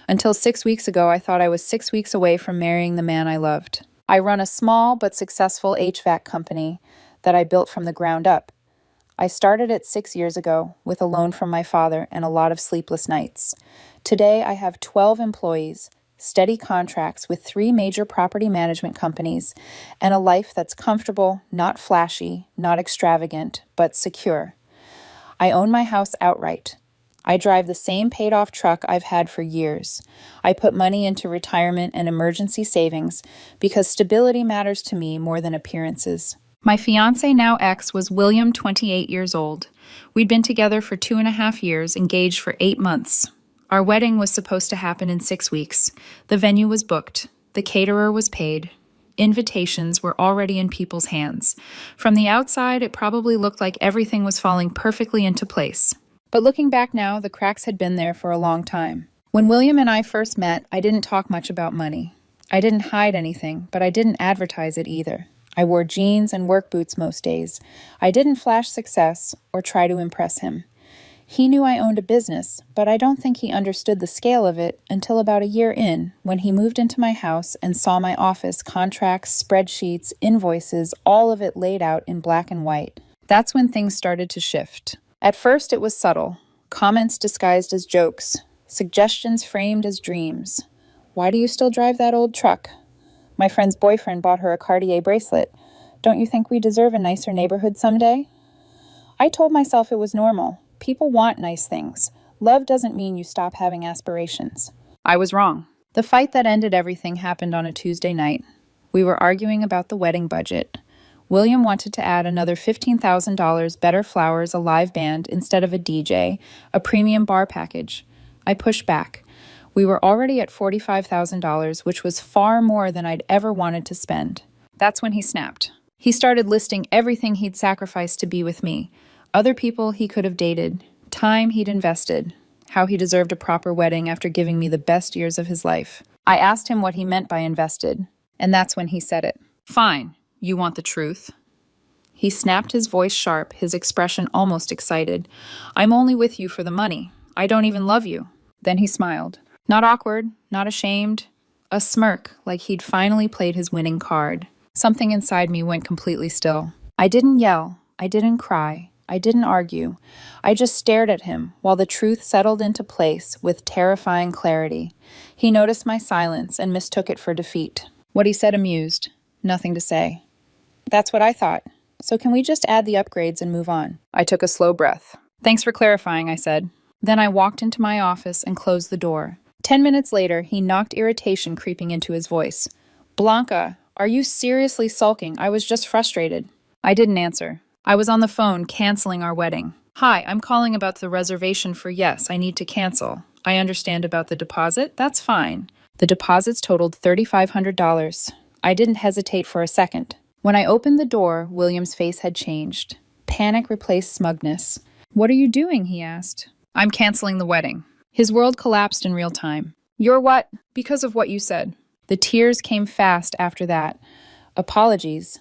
[SPEAKER 1] Until 6 weeks ago, I thought I was 6 weeks away from marrying the man I loved. I run a small but successful HVAC company that I built from the ground up. I started it 6 years ago with a loan from my father and a lot of sleepless nights. Today, I have 12 employees, steady contracts with 3 major property management companies, and a life that's comfortable, not flashy, not extravagant, but secure. I own my house outright. I drive the same paid-off truck I've had for years. I put money into retirement and emergency savings because stability matters to me more than appearances. My fiancé, now ex, was William, 28 years old. We'd been together for 2.5 years, engaged for 8 months. Our wedding was supposed to happen in 6 weeks. The venue was booked. The caterer was paid. Invitations were already in people's hands. From the outside, it probably looked like everything was falling perfectly into place. But looking back now, the cracks had been there for a long time. When William and I first met, I didn't talk much about money. I didn't hide anything, but I didn't advertise it either. I wore jeans and work boots most days. I didn't flash success or try to impress him. He knew I owned a business, but I don't think he understood the scale of it until about a year in, when he moved into my house and saw my office, contracts, spreadsheets, invoices, all of it laid out in black and white. That's when things started to shift. At first, it was subtle. Comments disguised as jokes. Suggestions framed as dreams. Why do you still drive that old truck? My friend's boyfriend bought her a Cartier bracelet. Don't you think we deserve a nicer neighborhood someday? I told myself it was normal. People want nice things. Love doesn't mean you stop having aspirations. I was wrong. The fight that ended everything happened on a Tuesday night. We were arguing about the wedding budget. William wanted to add another $15,000, better flowers, a live band instead of a DJ, a premium bar package. I pushed back. We were already at $45,000, which was far more than I'd ever wanted to spend. That's when he snapped. He started listing everything he'd sacrificed to be with me. Other people he could have dated, time he'd invested, how he deserved a proper wedding after giving me the best years of his life. I asked him what he meant by invested, and that's when he said it. Fine, you want the truth? He snapped, his voice sharp, his expression almost excited. I'm only with you for the money. I don't even love you. Then he smiled. Not awkward, not ashamed. A smirk, like he'd finally played his winning card. Something inside me went completely still. I didn't yell. I didn't cry. I didn't argue. I just stared at him while the truth settled into place with terrifying clarity. He noticed my silence and mistook it for defeat. What he said amused. Nothing to say. That's what I thought. So can we just add the upgrades and move on? I took a slow breath. Thanks for clarifying, I said. Then I walked into my office and closed the door. 10 minutes later, he knocked irritation creeping into his voice. Blanca, are you seriously sulking? I was just frustrated. I didn't answer. I was on the phone canceling our wedding. Hi, I'm calling about the reservation for yes, I need to cancel. I understand about the deposit. That's fine. The deposits totaled $3,500. I didn't hesitate for a second. When I opened the door, William's face had changed. Panic replaced smugness. What are you doing? He asked. I'm canceling the wedding. His world collapsed in real time. You're what? Because of what you said. The tears came fast after that. Apologies,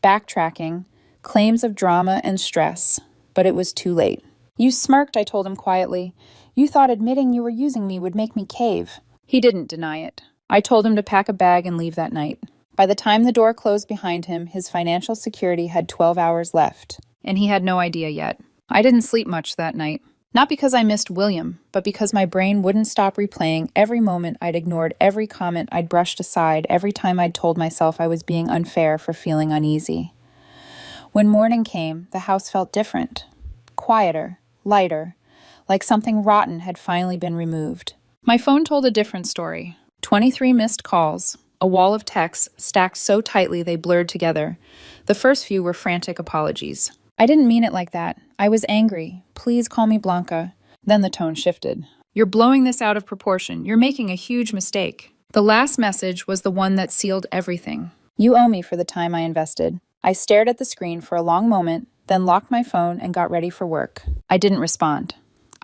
[SPEAKER 1] backtracking, claims of drama and stress. But it was too late. You smirked, I told him quietly. You thought admitting you were using me would make me cave. He didn't deny it. I told him to pack a bag and leave that night. By the time the door closed behind him, his financial security had 12 hours left. And he had no idea yet. I didn't sleep much that night. Not because I missed William, but because my brain wouldn't stop replaying every moment I'd ignored, every comment I'd brushed aside, every time I'd told myself I was being unfair for feeling uneasy. When morning came, the house felt different. Quieter, lighter, like something rotten had finally been removed. My phone told a different story. 23 missed calls, a wall of texts stacked so tightly they blurred together. The first few were frantic apologies. I didn't mean it like that. I was angry. Please call me Blanca. Then the tone shifted. You're blowing this out of proportion. You're making a huge mistake. The last message was the one that sealed everything. You owe me for the time I invested. I stared at the screen for a long moment, then locked my phone and got ready for work. I didn't respond.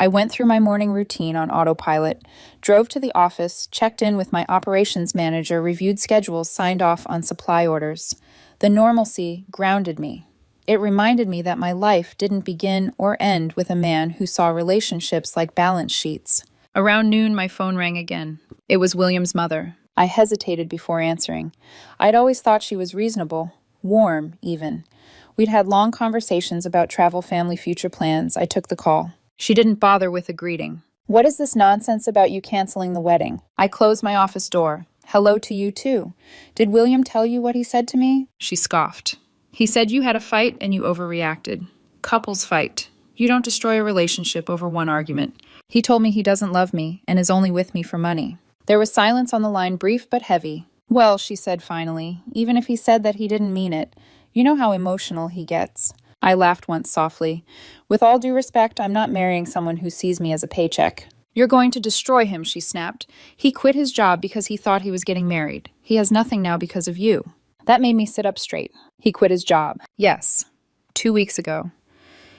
[SPEAKER 1] I went through my morning routine on autopilot, drove to the office, checked in with my operations manager, reviewed schedules, signed off on supply orders. The normalcy grounded me. It reminded me that my life didn't begin or end with a man who saw relationships like balance sheets. Around noon, my phone rang again. It was William's mother. I hesitated before answering. I'd always thought she was reasonable, warm, even. We'd had long conversations about travel, family, future plans. I took the call. She didn't bother with a greeting. What is this nonsense about you canceling the wedding? I closed my office door. Hello to you, too. Did William tell you what he said to me? She scoffed. He said you had a fight and you overreacted. Couples fight. You don't destroy a relationship over one argument. He told me he doesn't love me and is only with me for money. There was silence on the line, brief but heavy. Well, she said finally, even if he said that he didn't mean it, you know how emotional he gets. I laughed once softly. With all due respect, I'm not marrying someone who sees me as a paycheck. You're going to destroy him, she snapped. He quit his job because he thought he was getting married. He has nothing now because of you. That made me sit up straight. He quit his job. Yes. 2 weeks ago.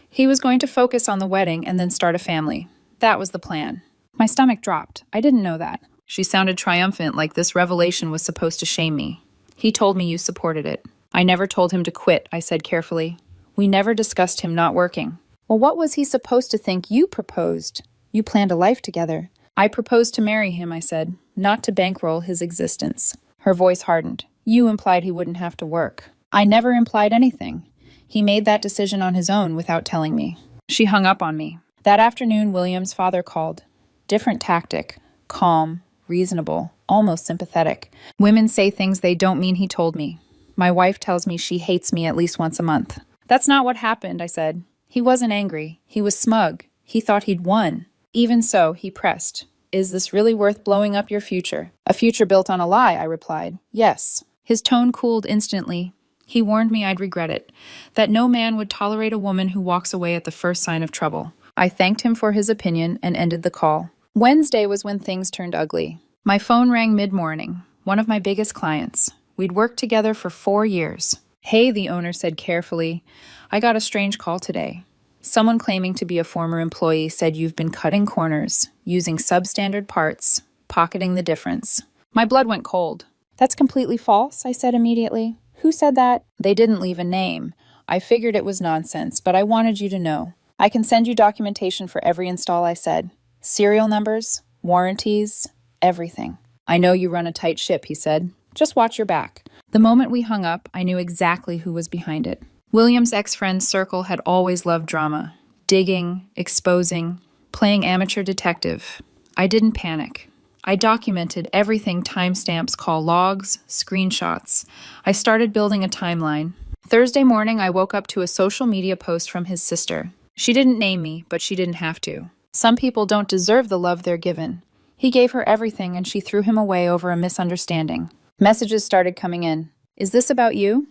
[SPEAKER 1] He was going to focus on the wedding and then start a family. That was the plan. My stomach dropped. I didn't know that. She sounded triumphant, like this revelation was supposed to shame me. He told me you supported it. I never told him to quit, I said carefully. We never discussed him not working. Well, what was he supposed to think you proposed? You planned a life together. I proposed to marry him, I said, not to bankroll his existence. Her voice hardened. You implied he wouldn't have to work. I never implied anything. He made that decision on his own without telling me. She hung up on me. That afternoon, William's father called. Different tactic. Calm, reasonable, almost sympathetic. Women say things they don't mean he told me. My wife tells me she hates me at least once a month. That's not what happened, I said. He wasn't angry. He was smug. He thought he'd won. Even so, he pressed. Is this really worth blowing up your future? A future built on a lie, I replied. Yes. His tone cooled instantly. He warned me I'd regret it, that no man would tolerate a woman who walks away at the first sign of trouble. I thanked him for his opinion and ended the call. Wednesday was when things turned ugly. My phone rang mid-morning, one of my biggest clients. We'd worked together for 4 years. Hey, the owner said carefully. I got a strange call today. Someone claiming to be a former employee said you've been cutting corners, using substandard parts, pocketing the difference. My blood went cold. That's completely false, I said immediately. Who said that? They didn't leave a name. I figured it was nonsense, but I wanted you to know. I can send you documentation for every install I said. Serial numbers, warranties, everything. I know you run a tight ship, he said. Just watch your back. The moment we hung up, I knew exactly who was behind it. William's ex-friend's circle had always loved drama. Digging, exposing, playing amateur detective. I didn't panic. I documented everything timestamps call logs, screenshots. I started building a timeline. Thursday morning, I woke up to a social media post from his sister. She didn't name me, but she didn't have to. Some people don't deserve the love they're given. He gave her everything and she threw him away over a misunderstanding. Messages started coming in. Is this about you?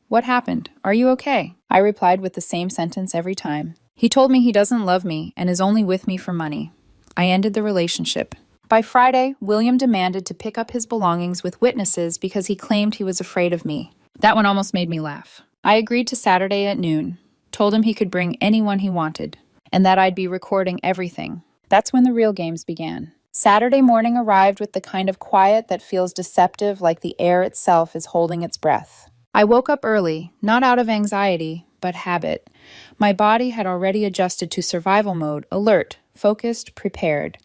[SPEAKER 1] What happened? Are you okay? I replied with the same sentence every time. He told me he doesn't love me and is only with me for money. I ended the relationship. By Friday, William demanded to pick up his belongings with witnesses because he claimed he was afraid of me. That one almost made me laugh. I agreed to Saturday at noon, told him he could bring anyone he wanted, and that I'd be recording everything. That's when the real games began. Saturday morning arrived with the kind of quiet that feels deceptive, like the air itself is holding its breath. I woke up early, not out of anxiety, but habit. My body had already adjusted to survival mode, alert, focused, prepared.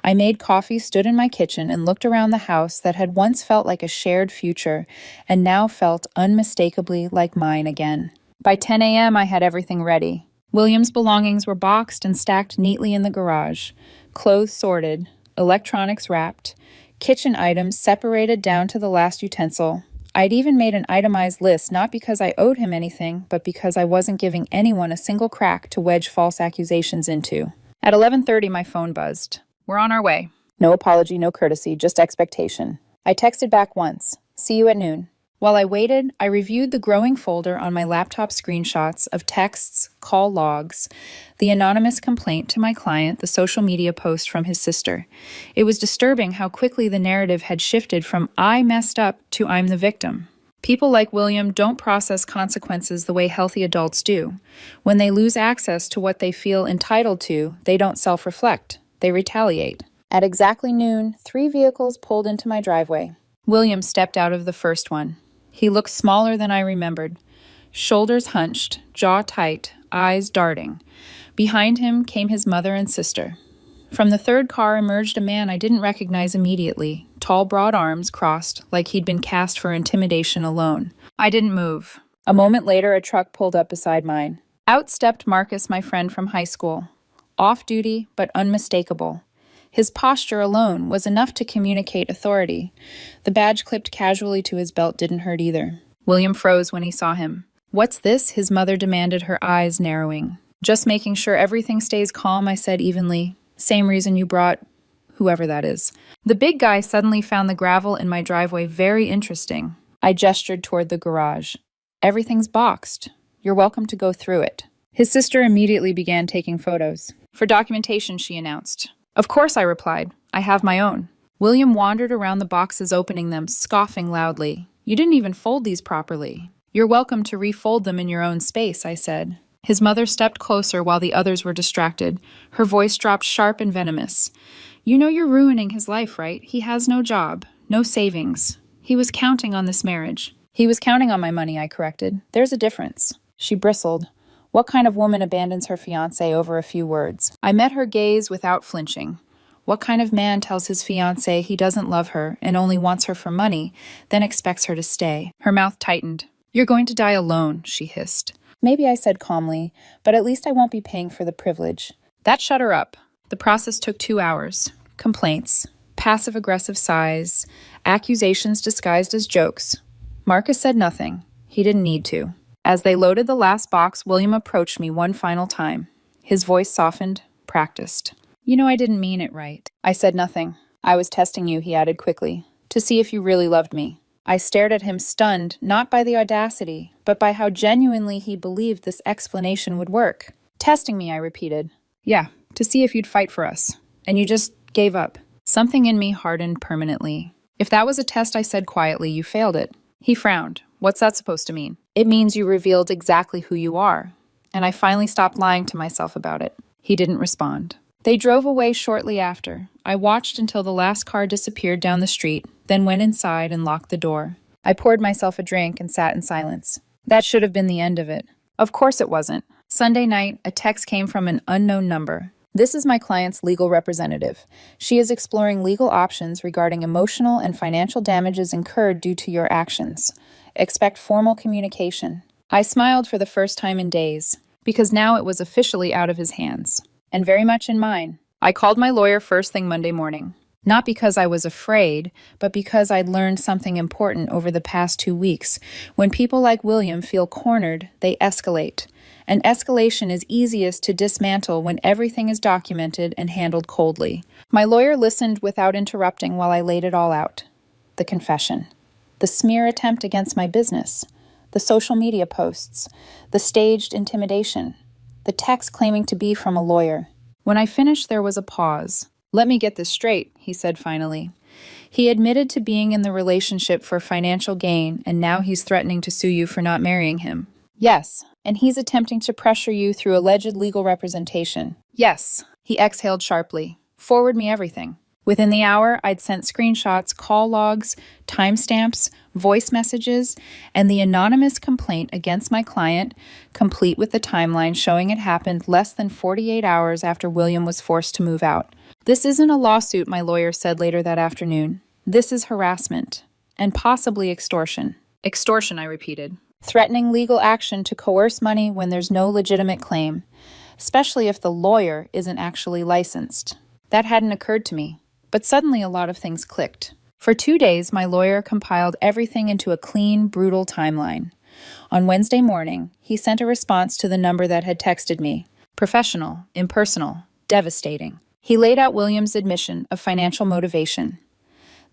[SPEAKER 1] I made coffee, stood in my kitchen, and looked around the house that had once felt like a shared future and now felt unmistakably like mine again. By 10 a.m., I had everything ready. William's belongings were boxed and stacked neatly in the garage, clothes sorted, electronics wrapped, kitchen items separated down to the last utensil. I'd even made an itemized list, not because I owed him anything, but because I wasn't giving anyone a single crack to wedge false accusations into. At 11:30, my phone buzzed. We're on our way. No apology, no courtesy, just expectation. I texted back once. See you at noon. While I waited, I reviewed the growing folder on my laptop screenshots of texts, call logs, the anonymous complaint to my client, the social media post from his sister. It was disturbing how quickly the narrative had shifted from I messed up to I'm the victim. People like William don't process consequences the way healthy adults do. When they lose access to what they feel entitled to, they don't self-reflect. They retaliate. At exactly noon, 3 vehicles pulled into my driveway. William stepped out of the first one. He looked smaller than I remembered. shoulders hunched, jaw tight, eyes darting. Behind him came his mother and sister. From the third car emerged a man I didn't recognize immediately, tall, broad arms crossed like he'd been cast for intimidation alone. I didn't move. A moment later, a truck pulled up beside mine. Out stepped Marcus, my friend from high school. Off-duty, but unmistakable. His posture alone was enough to communicate authority. The badge clipped casually to his belt didn't hurt either. William froze when he saw him. "What's this?" his mother demanded, her eyes narrowing. "Just making sure everything stays calm," I said evenly. "Same reason you brought whoever that is." The big guy suddenly found the gravel in my driveway very interesting. I gestured toward the garage. "Everything's boxed. You're welcome to go through it." His sister immediately began taking photos. "For documentation," she announced. "Of course," I replied. "I have my own." William wandered around the boxes, opening them, scoffing loudly. "You didn't even fold these properly." "You're welcome to refold them in your own space," I said. His mother stepped closer while the others were distracted. Her voice dropped sharp and venomous. "You know you're ruining his life, right? He has no job, no savings. He was counting on this marriage." "He was counting on my money," I corrected. "There's a difference." She bristled. What kind of woman abandons her fiancé over a few words? I met her gaze without flinching. What kind of man tells his fiancé he doesn't love her and only wants her for money, then expects her to stay? Her mouth tightened. "You're going to die alone," she hissed. "Maybe," I said calmly, "but at least I won't be paying for the privilege." That shut her up. The process took 2 hours. Complaints, passive-aggressive sighs, accusations disguised as jokes. Marcus said nothing. He didn't need to. As they loaded the last box, William approached me one final time. His voice softened, practiced. "You know I didn't mean it right." I said nothing. "I was testing you," he added quickly, "to see if you really loved me." I stared at him, stunned, not by the audacity, but by how genuinely he believed this explanation would work. "Testing me," I repeated. "Yeah, to see if you'd fight for us. And you just gave up." Something in me hardened permanently. "If that was a test," I said quietly, "you failed it." He frowned. "What's that supposed to mean?" "It means you revealed exactly who you are." And I finally stopped lying to myself about it. He didn't respond. They drove away shortly after. I watched until the last car disappeared down the street, then went inside and locked the door. I poured myself a drink and sat in silence. That should have been the end of it. Of course it wasn't. Sunday night, a text came from an unknown number. "This is my client's legal representative. She is exploring legal options regarding emotional and financial damages incurred due to your actions. Expect formal communication." I smiled for the first time in days, because now it was officially out of his hands, and very much in mine. I called my lawyer first thing Monday morning. Not because I was afraid, but because I'd learned something important over the past 2 weeks. When people like William feel cornered, they escalate. And escalation is easiest to dismantle when everything is documented and handled coldly. My lawyer listened without interrupting while I laid it all out. The confession. The smear attempt against my business. The social media posts. The staged intimidation. The text claiming to be from a lawyer. When I finished, there was a pause. "Let me get this straight," he said finally. "He admitted to being in the relationship for financial gain, and now he's threatening to sue you for not marrying him." "Yes. And he's attempting to pressure you through alleged legal representation." "Yes." He exhaled sharply. "Forward me everything." Within the hour, I'd sent screenshots, call logs, timestamps, voice messages, and the anonymous complaint against my client, complete with the timeline showing it happened less than 48 hours after William was forced to move out. "This isn't a lawsuit," my lawyer said later that afternoon. "This is harassment, and possibly extortion." "Extortion," I repeated. "Threatening legal action to coerce money when there's no legitimate claim, especially if the lawyer isn't actually licensed." That hadn't occurred to me, but suddenly a lot of things clicked. For 2 days, my lawyer compiled everything into a clean, brutal timeline. On Wednesday morning, he sent a response to the number that had texted me. Professional, impersonal, devastating. He laid out William's admission of financial motivation,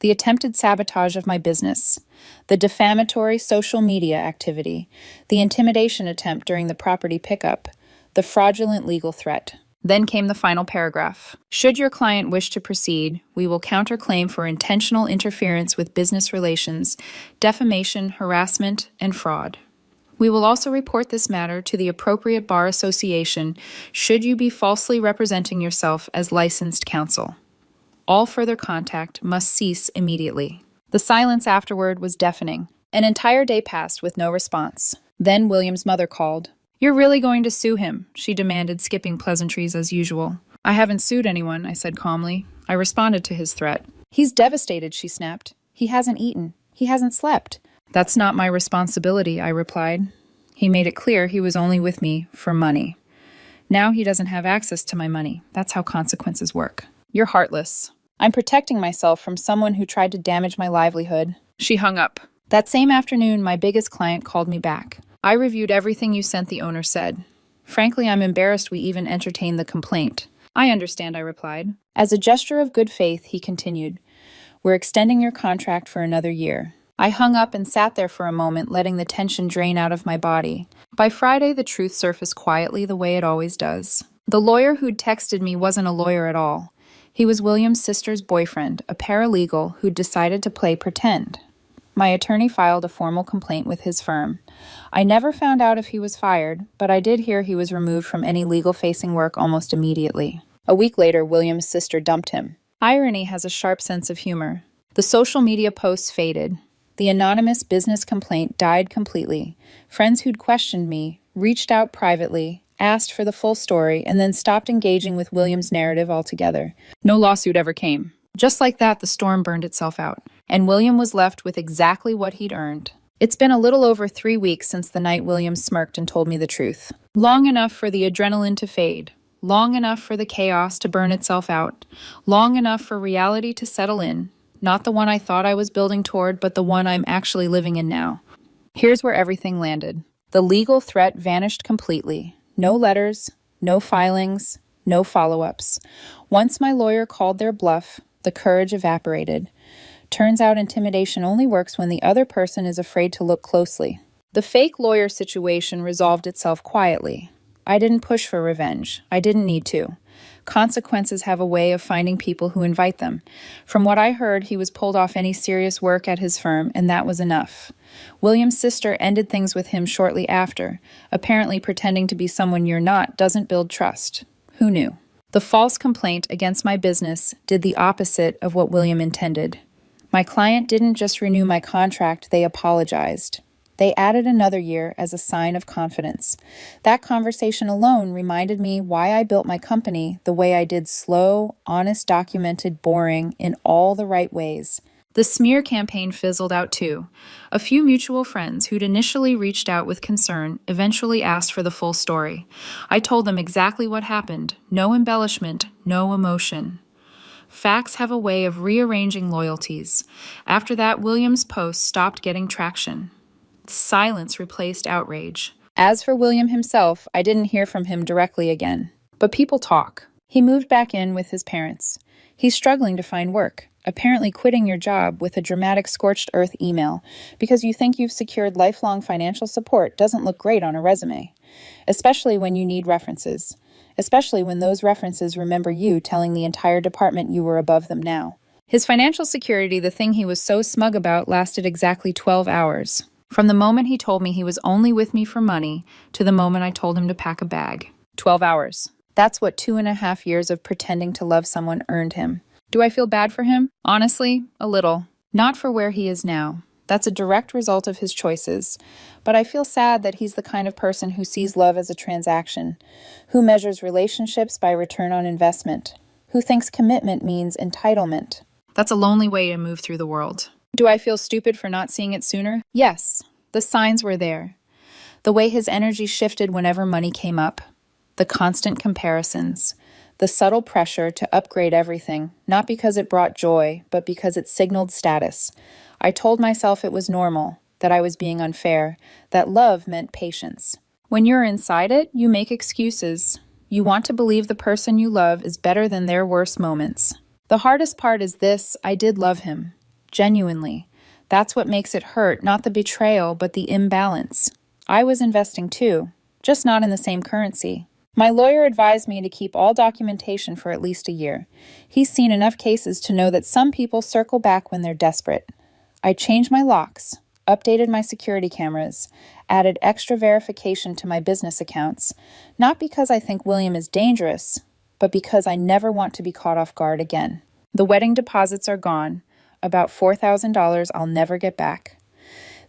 [SPEAKER 1] the attempted sabotage of my business, the defamatory social media activity, the intimidation attempt during the property pickup, the fraudulent legal threat. Then came the final paragraph. "Should your client wish to proceed, we will counterclaim for intentional interference with business relations, defamation, harassment, and fraud. We will also report this matter to the appropriate bar association should you be falsely representing yourself as licensed counsel. All further contact must cease immediately." The silence afterward was deafening. An entire day passed with no response. Then William's mother called. "You're really going to sue him?" she demanded, skipping pleasantries as usual. "I haven't sued anyone," I said calmly. I responded to his threat. "He's devastated," she snapped. "He hasn't eaten. He hasn't slept." "That's not my responsibility," I replied. He made it clear he was only with me for money. Now he doesn't have access to my money. That's how consequences work. "You're heartless." "I'm protecting myself from someone who tried to damage my livelihood." She hung up. That same afternoon, my biggest client called me back. "I reviewed everything you sent," the owner said. "Frankly, I'm embarrassed we even entertained the complaint." "I understand," I replied. As a gesture of good faith, he continued, "We're extending your contract for another year." I hung up and sat there for a moment, letting the tension drain out of my body. By Friday, the truth surfaced quietly the way it always does. The lawyer who'd texted me wasn't a lawyer at all. He was William's sister's boyfriend, a paralegal who'd decided to play pretend. My attorney filed a formal complaint with his firm. I never found out if he was fired, but I did hear he was removed from any legal-facing work almost immediately. A week later, William's sister dumped him. Irony has a sharp sense of humor. The social media posts faded. The anonymous business complaint died completely. Friends who'd questioned me reached out privately, asked for the full story, and then stopped engaging with William's narrative altogether. No lawsuit ever came. Just like that, the storm burned itself out, and William was left with exactly what he'd earned. It's been a little over 3 weeks since the night William smirked and told me the truth. Long enough for the adrenaline to fade. Long enough for the chaos to burn itself out. Long enough for reality to settle in. Not the one I thought I was building toward, but the one I'm actually living in now. Here's where everything landed. The legal threat vanished completely. No letters, no filings, no follow-ups. Once my lawyer called their bluff, the courage evaporated. Turns out intimidation only works when the other person is afraid to look closely. The fake lawyer situation resolved itself quietly. I didn't push for revenge. I didn't need to. Consequences have a way of finding people who invite them. From what I heard, he was pulled off any serious work at his firm, and that was enough. William's sister ended things with him shortly after. Apparently pretending to be someone you're not doesn't build trust. Who knew? The false complaint against my business did the opposite of what William intended. My client didn't just renew my contract, they apologized. They added another year as a sign of confidence. That conversation alone reminded me why I built my company the way I did: slow, honest, documented, boring, in all the right ways. The smear campaign fizzled out too. A few mutual friends who'd initially reached out with concern eventually asked for the full story. I told them exactly what happened. No embellishment, no emotion. Facts have a way of rearranging loyalties. After that, William's post stopped getting traction. Silence replaced outrage. As for William himself, I didn't hear from him directly again. But people talk. He moved back in with his parents. He's struggling to find work, apparently quitting your job with a dramatic scorched earth email because you think you've secured lifelong financial support doesn't look great on a resume, especially when you need references, especially when those references remember you telling the entire department you were above them now. His financial security, the thing he was so smug about, lasted exactly 12 hours. From the moment he told me he was only with me for money to the moment I told him to pack a bag. 12 hours. That's what 2.5 years of pretending to love someone earned him. Do I feel bad for him? Honestly, a little. Not for where he is now. That's a direct result of his choices. But I feel sad that he's the kind of person who sees love as a transaction, who measures relationships by return on investment, who thinks commitment means entitlement. That's a lonely way to move through the world. Do I feel stupid for not seeing it sooner? Yes. The signs were there. The way his energy shifted whenever money came up. The constant comparisons. The subtle pressure to upgrade everything, not because it brought joy, but because it signaled status. I told myself it was normal, that I was being unfair, that love meant patience. When you're inside it, you make excuses. You want to believe the person you love is better than their worst moments. The hardest part is this: I did love him. Genuinely. That's what makes it hurt, not the betrayal, but the imbalance. I was investing too, just not in the same currency. My lawyer advised me to keep all documentation for at least a year. He's seen enough cases to know that some people circle back when they're desperate. I changed my locks, updated my security cameras, added extra verification to my business accounts, not because I think William is dangerous, but because I never want to be caught off guard again. The wedding deposits are gone. About $4,000 I'll never get back.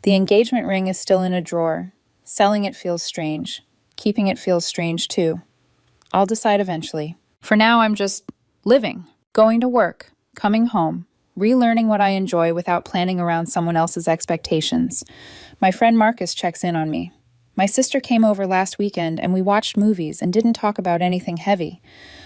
[SPEAKER 1] The engagement ring is still in a drawer. Selling it feels strange. Keeping it feels strange too. I'll decide eventually. For now, I'm just living, going to work, coming home, relearning what I enjoy without planning around someone else's expectations. My friend Marcus checks in on me. My sister came over last weekend and we watched movies and didn't talk about anything heavy.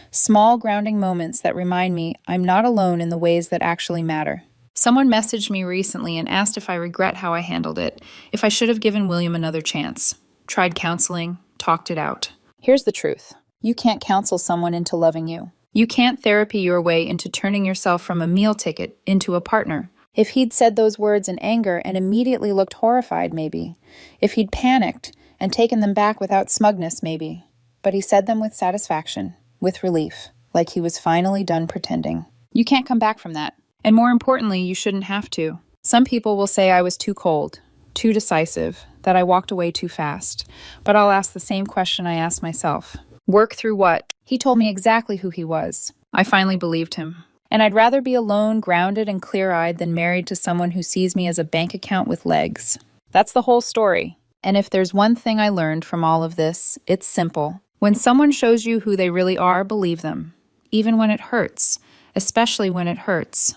[SPEAKER 1] Small grounding moments that remind me I'm not alone in the ways that actually matter. Someone messaged me recently and asked if I regret how I handled it, if I should have given William another chance. Tried counseling, talked it out. Here's the truth. You can't counsel someone into loving you. You can't therapy your way into turning yourself from a meal ticket into a partner. If he'd said those words in anger and immediately looked horrified, maybe. If he'd panicked and taken them back without smugness, maybe. But he said them with satisfaction, with relief, like he was finally done pretending. You can't come back from that. And more importantly, you shouldn't have to. Some people will say I was too cold, too decisive, that I walked away too fast. But I'll ask the same question I asked myself. Work through what? He told me exactly who he was. I finally believed him. And I'd rather be alone, grounded, and clear-eyed than married to someone who sees me as a bank account with legs. That's the whole story. And if there's one thing I learned from all of this, it's simple. When someone shows you who they really are, believe them. Even when it hurts. Especially when it hurts.